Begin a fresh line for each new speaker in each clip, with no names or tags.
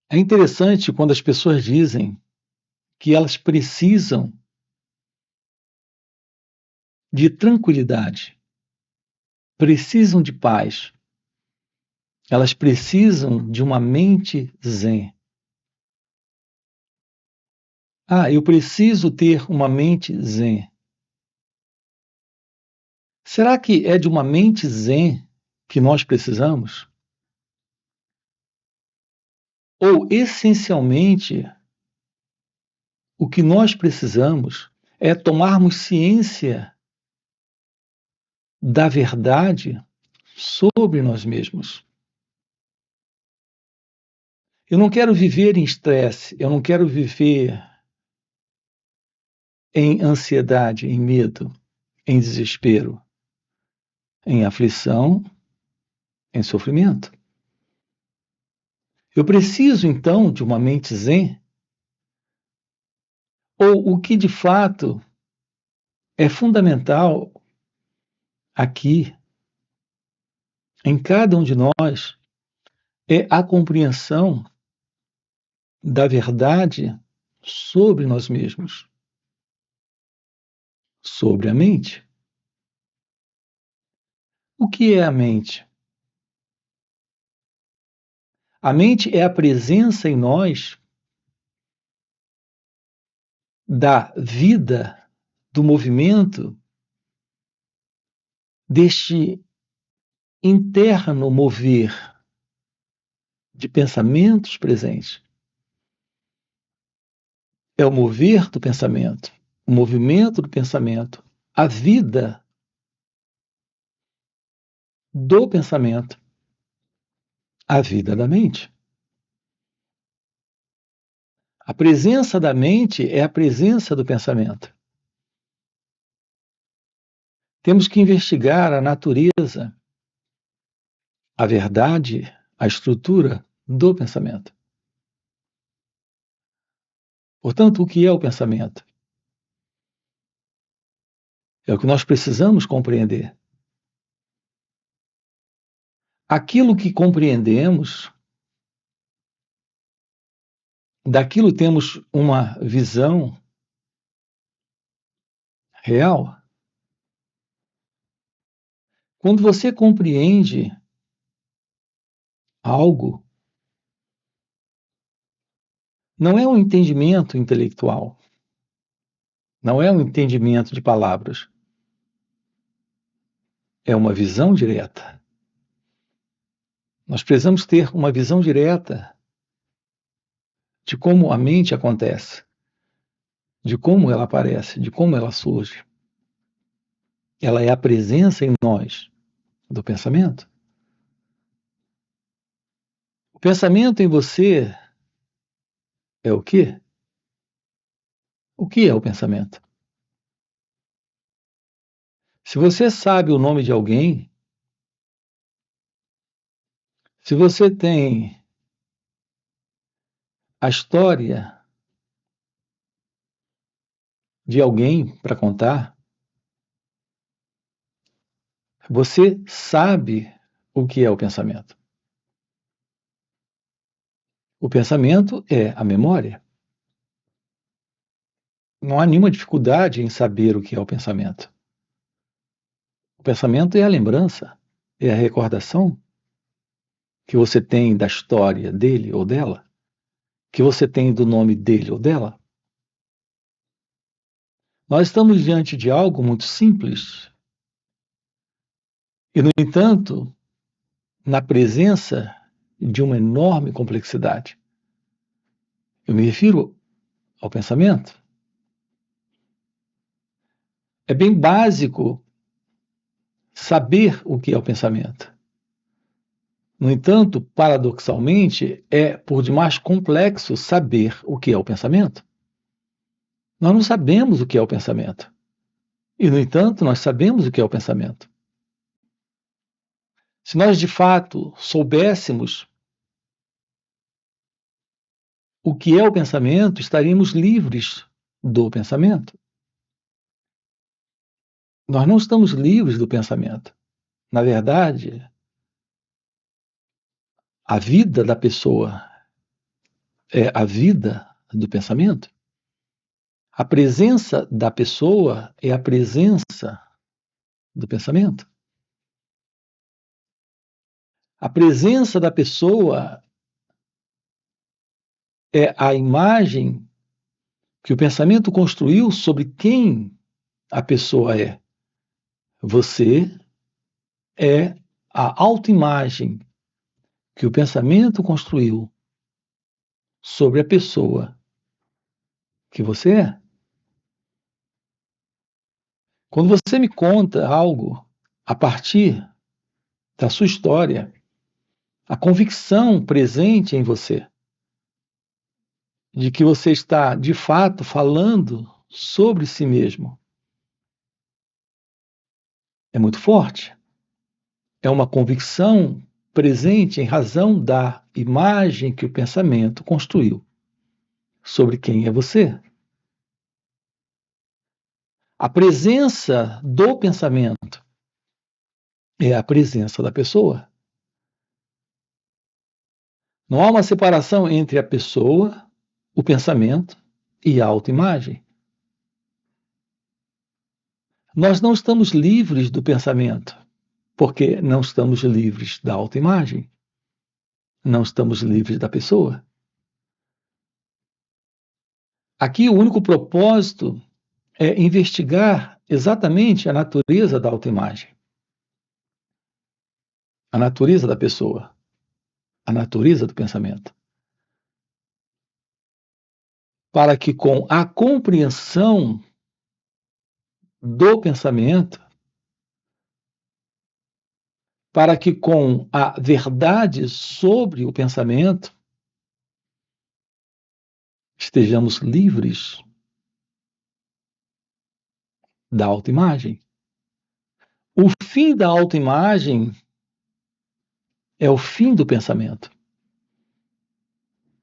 É interessante quando as pessoas dizem que elas precisam de tranquilidade, precisam de paz, elas precisam de uma mente zen. Ah, eu preciso ter uma mente zen. Será que é de uma mente zen que nós precisamos? Ou, essencialmente, o que nós precisamos é tomarmos ciência da verdade sobre nós mesmos? Eu não quero viver em estresse, eu não quero viver em ansiedade, em medo, em desespero, em aflição, em sofrimento. Eu preciso, então, de uma mente zen? Ou o que de fato é fundamental aqui, em cada um de nós, é a compreensão da verdade sobre nós mesmos, sobre a mente. O que é a mente? A mente é a presença em nós da vida, do movimento, deste interno mover de pensamentos presentes. É o mover do pensamento, o movimento do pensamento, a vida do pensamento, a vida da mente. A presença da mente é a presença do pensamento. Temos que investigar a natureza, a verdade, a estrutura do pensamento. Portanto, o que é o pensamento? É o que nós precisamos compreender. Aquilo que compreendemos, daquilo temos uma visão real. Quando você compreende algo, não é um entendimento intelectual, não é um entendimento de palavras, é uma visão direta. Nós precisamos ter uma visão direta de como a mente acontece, de como ela aparece, de como ela surge. Ela é a presença em nós do pensamento. O pensamento em você é o quê? O que é o pensamento? Se você sabe o nome de alguém, se você tem a história de alguém para contar, você sabe o que é o pensamento. O pensamento é a memória. Não há nenhuma dificuldade em saber o que é o pensamento. O pensamento é a lembrança, é a recordação que você tem da história dele ou dela, que você tem do nome dele ou dela. Nós estamos diante de algo muito simples e, no entanto, na presença de uma enorme complexidade. Eu me refiro ao pensamento. É bem básico saber o que é o pensamento. No entanto, paradoxalmente, é por demais complexo saber o que é o pensamento. Nós não sabemos o que é o pensamento. E, no entanto, nós sabemos o que é o pensamento. Se nós, de fato, soubéssemos o que é o pensamento, estaríamos livres do pensamento. Nós não estamos livres do pensamento. Na verdade, a vida da pessoa é a vida do pensamento. A presença da pessoa é a presença do pensamento. A presença da pessoa é a imagem que o pensamento construiu sobre quem a pessoa é. Você é a autoimagem que o pensamento construiu sobre a pessoa que você é. Quando você me conta algo a partir da sua história, a convicção presente em você de que você está, de fato, falando sobre si mesmo é muito forte. É uma convicção presente em razão da imagem que o pensamento construiu sobre quem é você. A presença do pensamento é a presença da pessoa. Não há uma separação entre a pessoa, o pensamento e a autoimagem. Nós não estamos livres do pensamento, porque não estamos livres da autoimagem. Não estamos livres da pessoa. Aqui o único propósito é investigar exatamente a natureza da autoimagem, a natureza da pessoa, a natureza do pensamento. Para que com a compreensão do pensamento, para que com a verdade sobre o pensamento, estejamos livres da autoimagem. O fim da autoimagem é o fim do pensamento.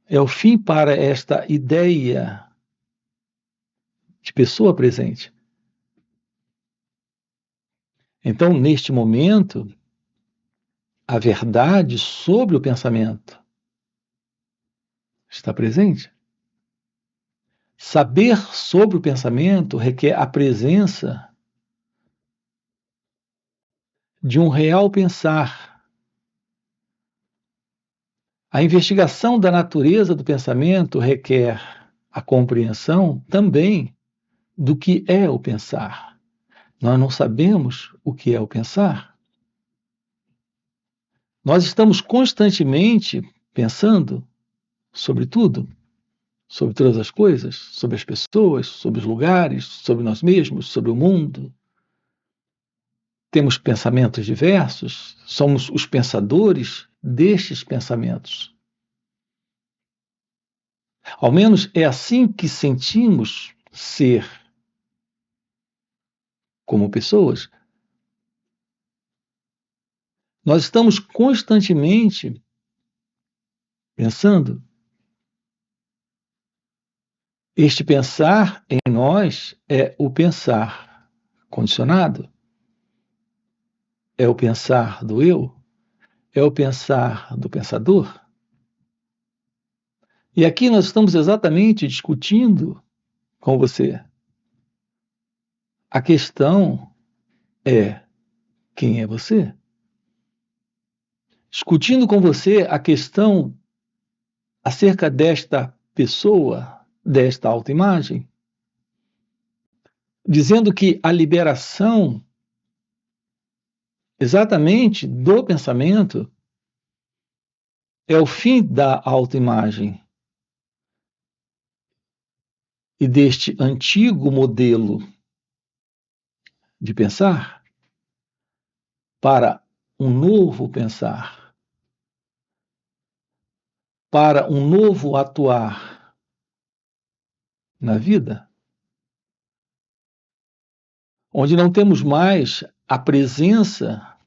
É o fim para esta ideia de pessoa presente. Então, neste momento, a verdade sobre o pensamento está presente. Saber sobre o pensamento requer a presença de um real pensar. A investigação da natureza do pensamento requer a compreensão também do que é o pensar. Nós não sabemos o que é o pensar. Nós estamos constantemente pensando sobre tudo, sobre todas as coisas, sobre as pessoas, sobre os lugares, sobre nós mesmos, sobre o mundo. Temos pensamentos diversos, somos os pensadores destes pensamentos. Ao menos é assim que sentimos ser como pessoas. Nós estamos constantemente pensando. Este pensar em nós é o pensar condicionado, é o pensar do eu, é o pensar do pensador. E aqui nós estamos exatamente discutindo com você. A questão é: quem é você? Discutindo com você a questão acerca desta pessoa, desta autoimagem, dizendo que a liberação exatamente do pensamento é o fim da autoimagem e deste antigo modelo de pensar para um novo pensar, para um novo atuar na vida, onde não temos mais a presença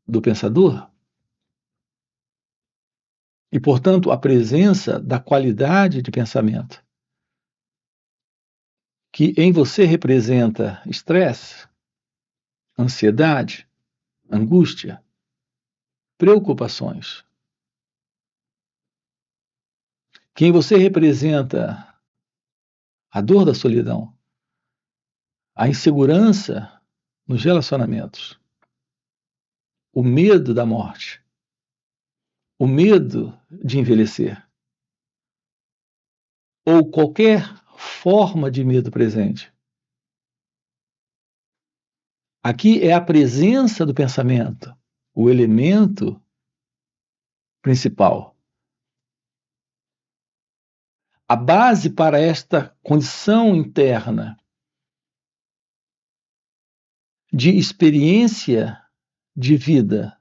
do pensador e, portanto, a presença da qualidade de pensamento, que em você representa estresse, ansiedade, angústia, preocupações. Quem você representa, a dor da solidão, a insegurança nos relacionamentos, o medo da morte, o medo de envelhecer, ou qualquer forma de medo presente. Aqui é a presença do pensamento, o elemento principal. A base para esta condição interna de experiência de vida,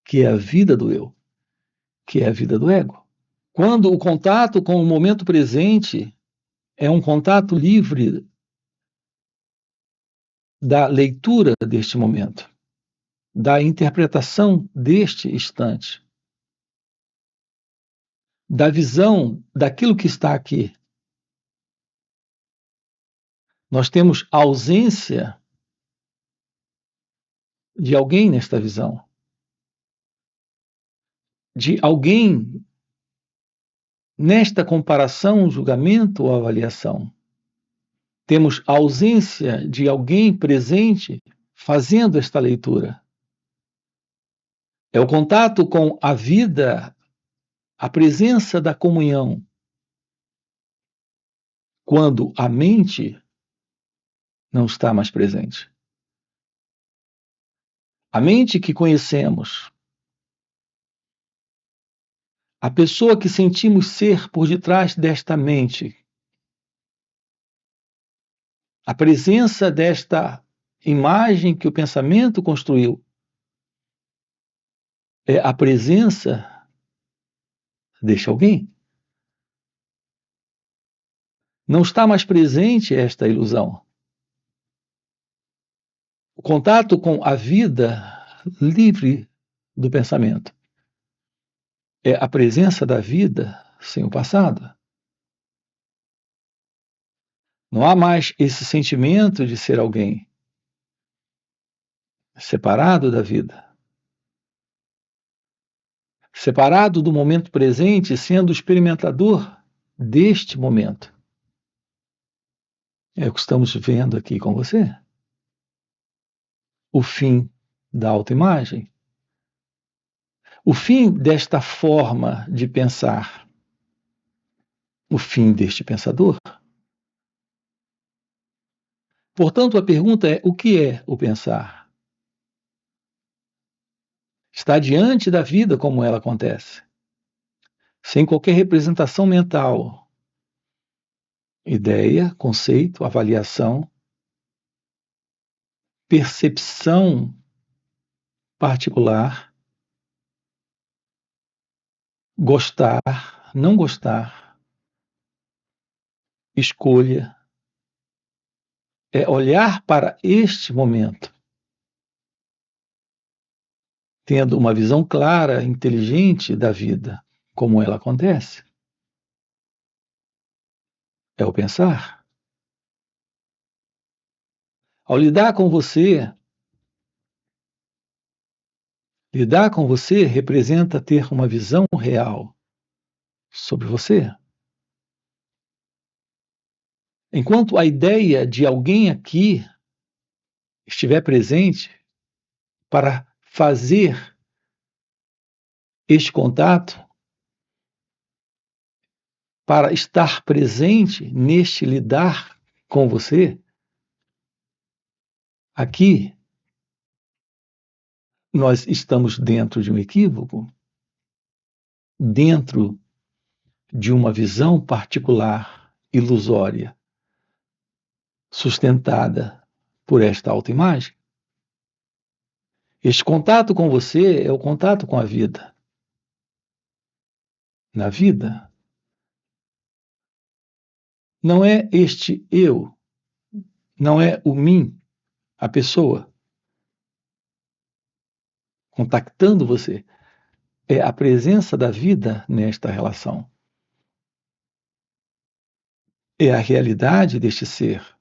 que é a vida do eu, que é a vida do ego. Quando o contato com o momento presente é um contato livre da leitura deste momento, da interpretação deste instante, da visão daquilo que está aqui. Nós temos ausência de alguém nesta visão, de alguém nesta comparação, julgamento ou avaliação. Temos ausência de alguém presente fazendo esta leitura. É o contato com a vida, a presença da comunhão. Quando a mente não está mais presente. A mente que conhecemos, a pessoa que sentimos ser por detrás desta mente, a presença desta imagem que o pensamento construiu, é a presença deste alguém. Não está mais presente esta ilusão. O contato com a vida livre do pensamento é a presença da vida sem o passado. Não há mais esse sentimento de ser alguém separado da vida, separado do momento presente, sendo experimentador deste momento. É o que estamos vendo aqui com você. O fim da autoimagem. O fim desta forma de pensar. O fim deste pensador. Portanto, a pergunta é: o que é o pensar? Está diante da vida como ela acontece, sem qualquer representação mental, ideia, conceito, avaliação, percepção particular, gostar, não gostar, escolha. É olhar para este momento, tendo uma visão clara, inteligente da vida, como ela acontece. É o pensar. Ao lidar com você representa ter uma visão real sobre você. Enquanto a ideia de alguém aqui estiver presente para fazer este contato, para estar presente neste lidar com você, aqui nós estamos dentro de um equívoco, dentro de uma visão particular, ilusória, sustentada por esta autoimagem. Este contato com você é o contato com a vida. Na vida, não é este eu, não é o mim, a pessoa, contactando você. É a presença da vida nesta relação. É a realidade deste ser.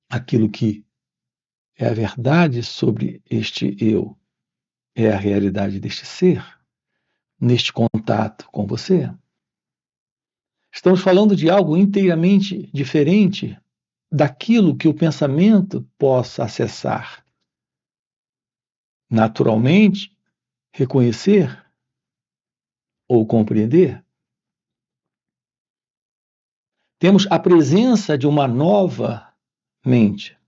Aquilo que é a verdade sobre este eu é a realidade deste ser. neste contato com você. Estamos falando de algo inteiramente diferente daquilo que o pensamento possa acessar. Naturalmente, reconhecer ou compreender. Temos a presença de uma nova mente,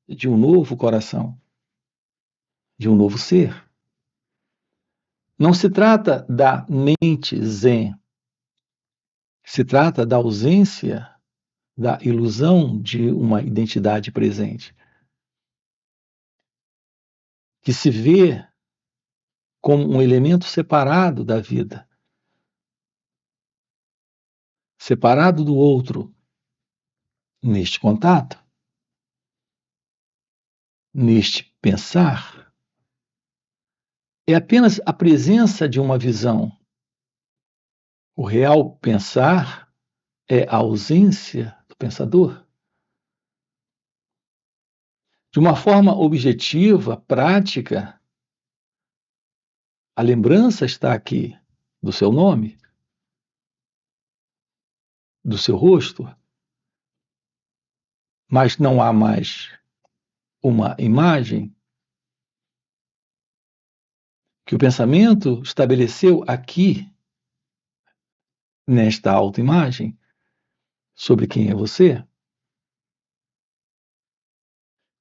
de um novo coração, de um novo ser. Não se trata da mente zen, se trata da ausência da ilusão de uma identidade presente, que se vê como um elemento separado da vida, separado do outro, neste contato, neste pensar. É apenas a presença de uma visão. O real pensar é a ausência do pensador. De uma forma objetiva, prática, a lembrança está aqui do seu nome, do seu rosto, mas não há mais uma imagem que o pensamento estabeleceu aqui, nesta autoimagem, sobre quem é você.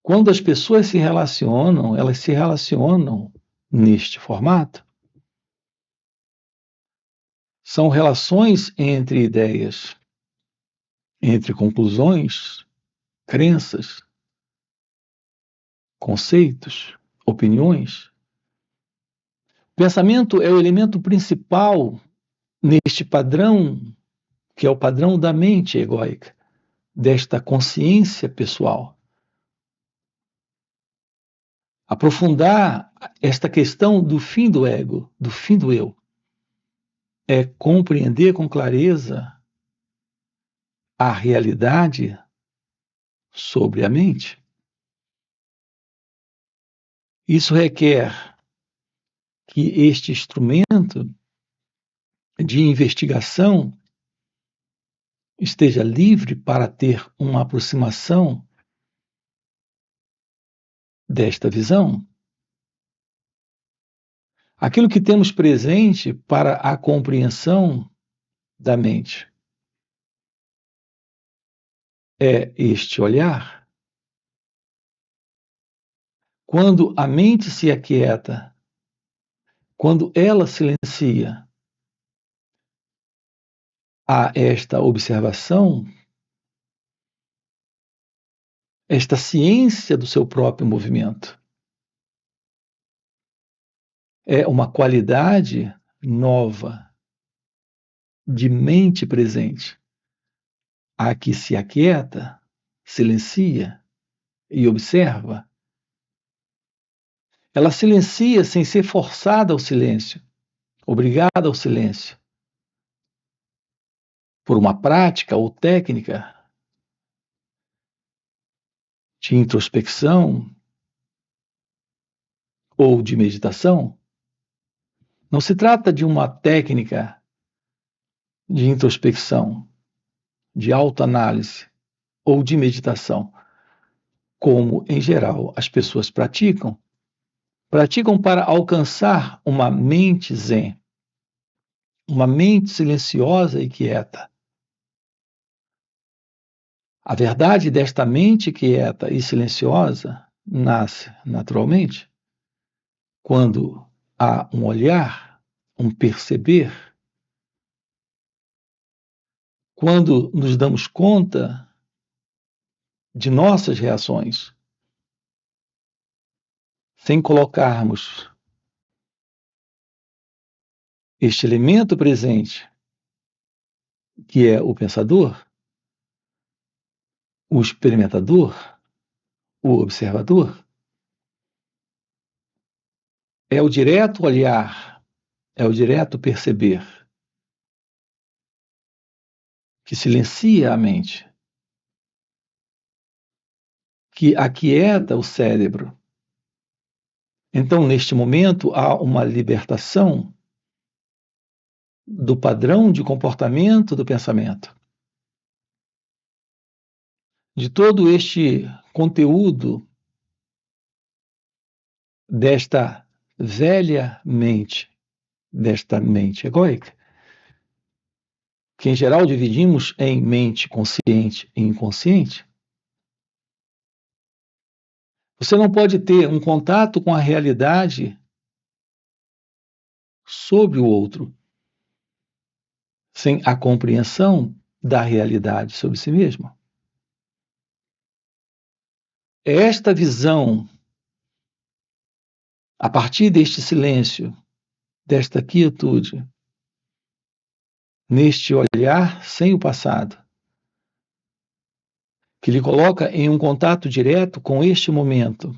Quando as pessoas se relacionam, elas se relacionam neste formato. São relações entre ideias, entre conclusões, crenças, conceitos, opiniões. O pensamento é o elemento principal neste padrão, que é o padrão da mente egóica, desta consciência pessoal. Aprofundar esta questão do fim do ego, do fim do eu, é compreender com clareza a realidade sobre a mente. Isso requer que este instrumento de investigação esteja livre para ter uma aproximação desta visão. Aquilo que temos presente para a compreensão da mente é este olhar. Quando a mente se aquieta, quando ela silencia, há esta observação, esta ciência do seu próprio movimento. É uma qualidade nova de mente presente. A que se aquieta, silencia e observa. Ela silencia sem ser forçada ao silêncio, obrigada ao silêncio, por uma prática ou técnica de introspecção ou de meditação. Não se trata de uma técnica de introspecção, de autoanálise ou de meditação, como, em geral, as pessoas praticam. Praticam para alcançar uma mente zen, uma mente silenciosa e quieta. A verdade desta mente quieta e silenciosa nasce naturalmente quando há um olhar, um perceber, quando nos damos conta de nossas reações, sem colocarmos este elemento presente, que é o pensador, o experimentador, o observador, é o direto olhar, é o direto perceber, que silencia a mente, que aquieta o cérebro. Então, neste momento, há uma libertação do padrão de comportamento do pensamento, de todo este conteúdo desta velha mente, desta mente egóica, que em geral dividimos em mente consciente e inconsciente. Você não pode ter um contato com a realidade sobre o outro sem a compreensão da realidade sobre si mesmo. É esta visão, a partir deste silêncio, desta quietude, neste olhar sem o passado, que lhe coloca em um contato direto com este momento,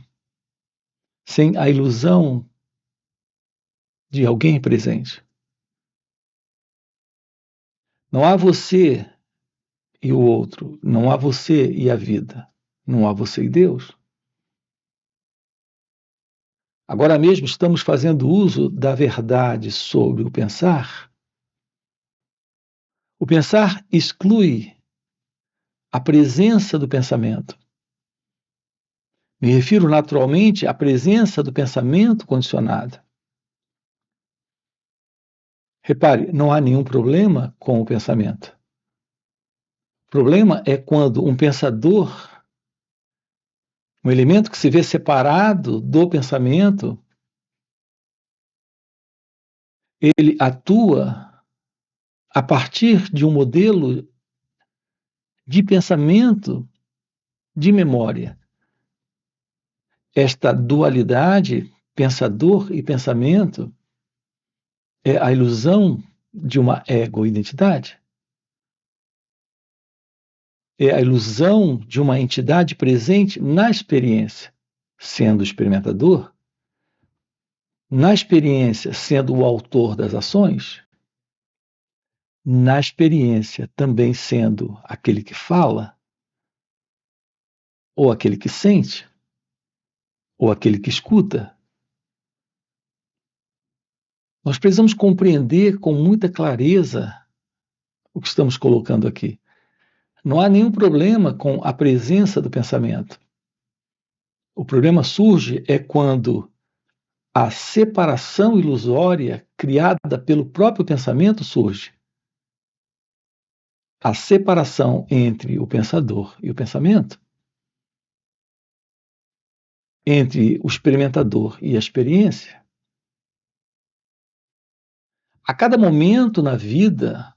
sem a ilusão de alguém presente. Não há você e o outro, não há você e a vida, não há você e Deus. Agora mesmo estamos fazendo uso da verdade sobre o pensar. O pensar exclui a presença do pensamento. Me refiro naturalmente à presença do pensamento condicionado. Repare, não há nenhum problema com o pensamento. O problema é quando um pensador, um elemento que se vê separado do pensamento, ele atua a partir de um modelo de pensamento de memória. Esta dualidade, pensador e pensamento, é a ilusão de uma ego-identidade. É a ilusão de uma entidade presente na experiência, sendo o experimentador, na experiência, sendo o autor das ações, na experiência, também sendo aquele que fala, ou aquele que sente, ou aquele que escuta. Nós precisamos compreender com muita clareza o que estamos colocando aqui. Não há nenhum problema com a presença do pensamento. O problema surge é quando a separação ilusória criada pelo próprio pensamento surge. A separação entre o pensador e o pensamento, entre o experimentador e a experiência. A cada momento na vida,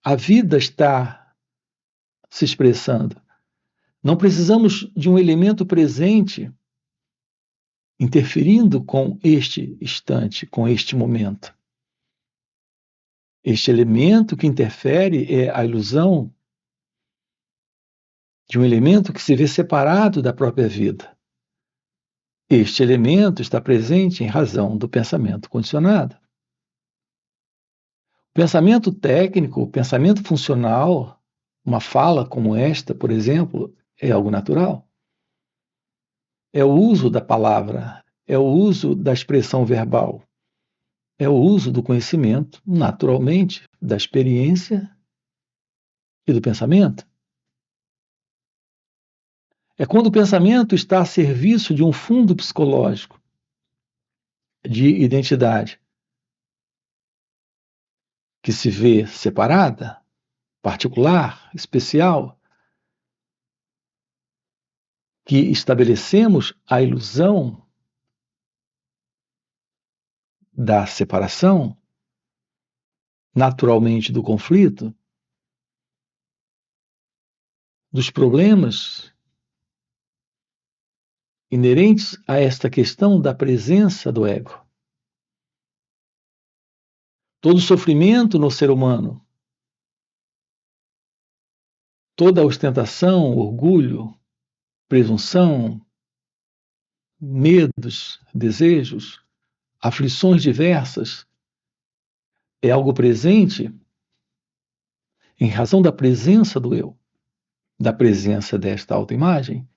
a vida está se expressando. Não precisamos de um elemento presente interferindo com este instante, com este momento. Este elemento que interfere é a ilusão de um elemento que se vê separado da própria vida. Este elemento está presente em razão do pensamento condicionado. O pensamento técnico, o pensamento funcional, uma fala como esta, por exemplo, é algo natural. É o uso da palavra, é o uso da expressão verbal, é o uso do conhecimento, naturalmente, da experiência e do pensamento. É quando o pensamento está a serviço de um fundo psicológico, de identidade, que se vê separada, particular, especial, que estabelecemos a ilusão da separação, naturalmente do conflito, dos problemas inerentes a esta questão da presença do ego. Todo sofrimento no ser humano, toda ostentação, orgulho, presunção, medos, desejos, aflições diversas, é algo presente em razão da presença do eu, da presença desta autoimagem.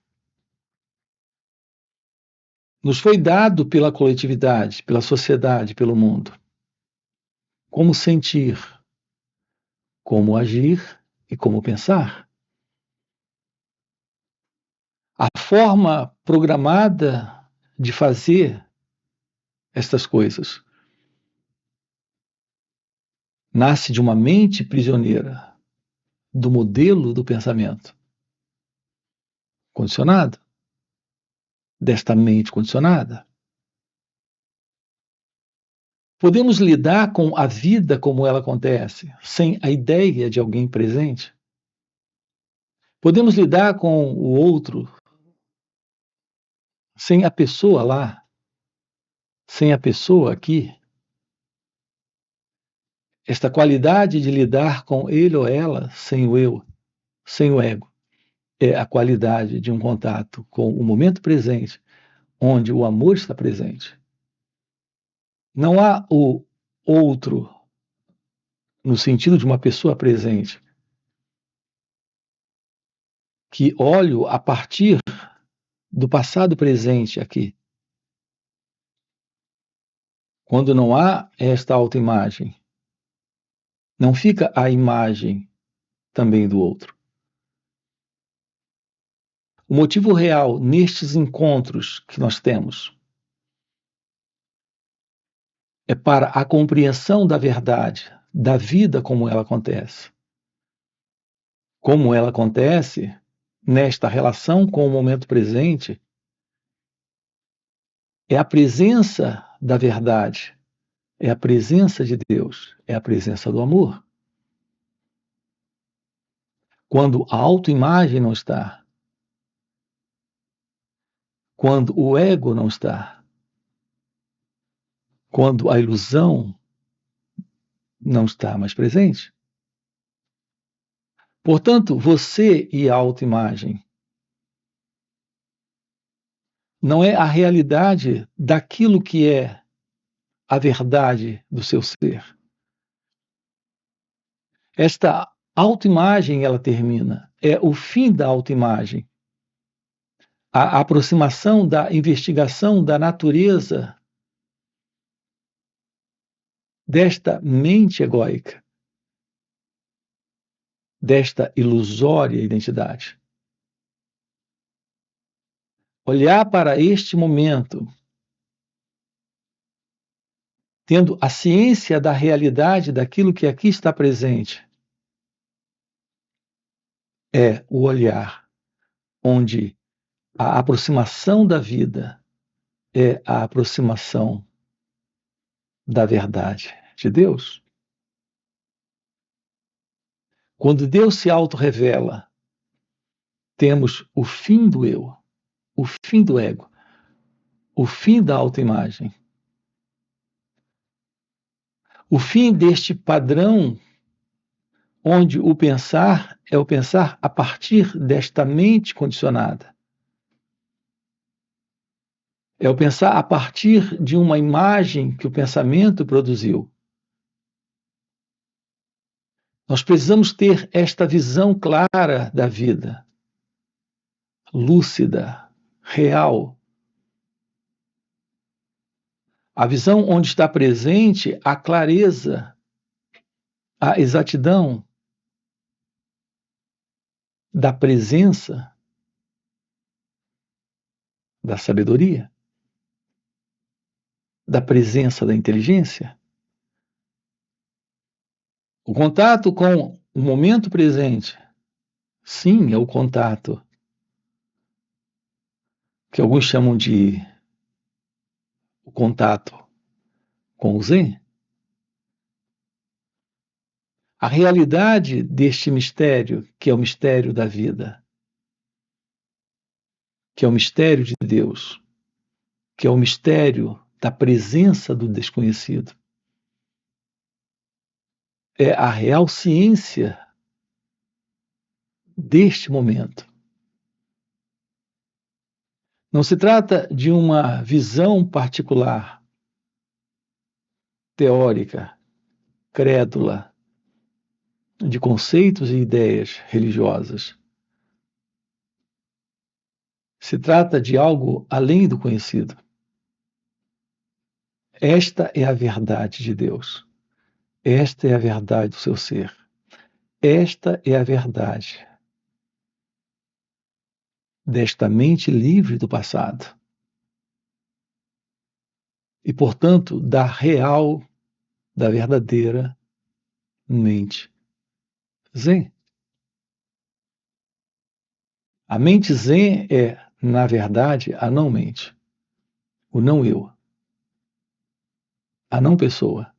Nos foi dado pela coletividade, pela sociedade, pelo mundo. como sentir, como agir e como pensar. A forma programada de fazer estas coisas nasce de uma mente prisioneira do modelo do pensamento condicionado, desta mente condicionada. Podemos lidar com a vida como ela acontece, sem a ideia de alguém presente? Podemos lidar com o outro sem a pessoa lá, sem a pessoa aqui? Esta qualidade de lidar com ele ou ela sem o eu, sem o ego, é a qualidade de um contato com o momento presente, onde o amor está presente. Não há o outro no sentido de uma pessoa presente, que olho a partir do passado presente aqui. Quando não há esta autoimagem, não fica a imagem também do outro. O motivo real nestes encontros que nós temos é para a compreensão da verdade, da vida como ela acontece. Como ela acontece nesta relação com o momento presente é a presença da verdade, é a presença de Deus, é a presença do amor. Quando a autoimagem não está, quando o ego não está, quando a ilusão não está mais presente. Portanto, você e a autoimagem não é a realidade daquilo que é a verdade do seu ser. Esta autoimagem, ela termina, é o fim da autoimagem. A aproximação da investigação da natureza desta mente egóica, desta ilusória identidade. Olhar para este momento, tendo a ciência da realidade daquilo que aqui está presente, é o olhar onde a aproximação da vida é a aproximação da verdade de Deus. Quando Deus se auto-revela, temos o fim do eu, o fim do ego, o fim da autoimagem, o fim deste padrão onde o pensar é o pensar a partir desta mente condicionada. É o pensar a partir de uma imagem que o pensamento produziu. Nós precisamos ter esta visão clara da vida, lúcida, real. A visão onde está presente a clareza, a exatidão da presença da sabedoria, da presença da inteligência. O contato com o momento presente, sim, é o contato que alguns chamam de o contato com o Zen. A realidade deste mistério, que é o mistério da vida, que é o mistério de Deus, que é o mistério da presença do desconhecido, é a real ciência deste momento. Não se trata de uma visão particular, teórica, crédula, de conceitos e ideias religiosas. Se trata de algo além do conhecido. Esta é a verdade de Deus. Esta é a verdade do seu ser. Esta é a verdade desta mente livre do passado. E, portanto, da real, da verdadeira mente zen. A mente zen é, na verdade, a não mente, o não eu, a não pessoa,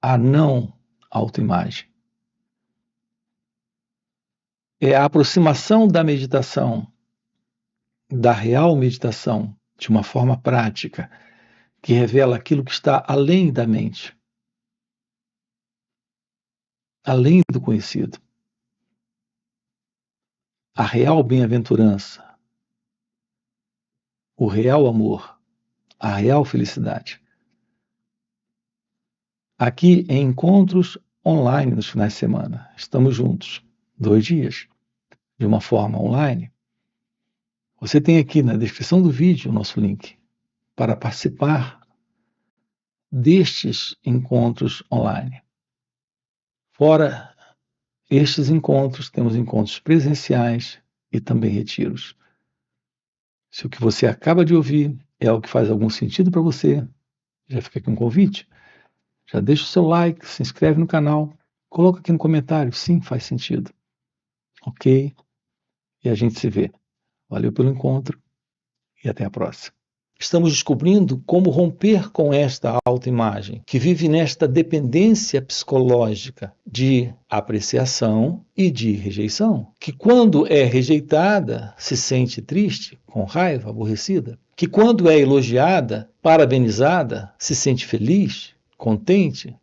a não autoimagem. É a aproximação da meditação, da real meditação, de uma forma prática, que revela aquilo que está além da mente, além do conhecido. A real bem-aventurança, o real amor, a real felicidade. Aqui em encontros online nos finais de semana. Estamos juntos, 2 dias, de uma forma online. Você tem aqui na descrição do vídeo o nosso link para participar destes encontros online. Fora estes encontros, temos encontros presenciais e também retiros. Se o que você acaba de ouvir é algo que faz algum sentido para você, já fica aqui um convite. Já deixa o seu like, se inscreve no canal, coloca aqui no comentário, sim, faz sentido. Ok? E a gente se vê. Valeu pelo encontro e até a próxima. Estamos descobrindo como romper com esta autoimagem, que vive nesta dependência psicológica de apreciação e de rejeição, que quando é rejeitada se sente triste, com raiva, aborrecida, que quando é elogiada, parabenizada, se sente feliz, contente,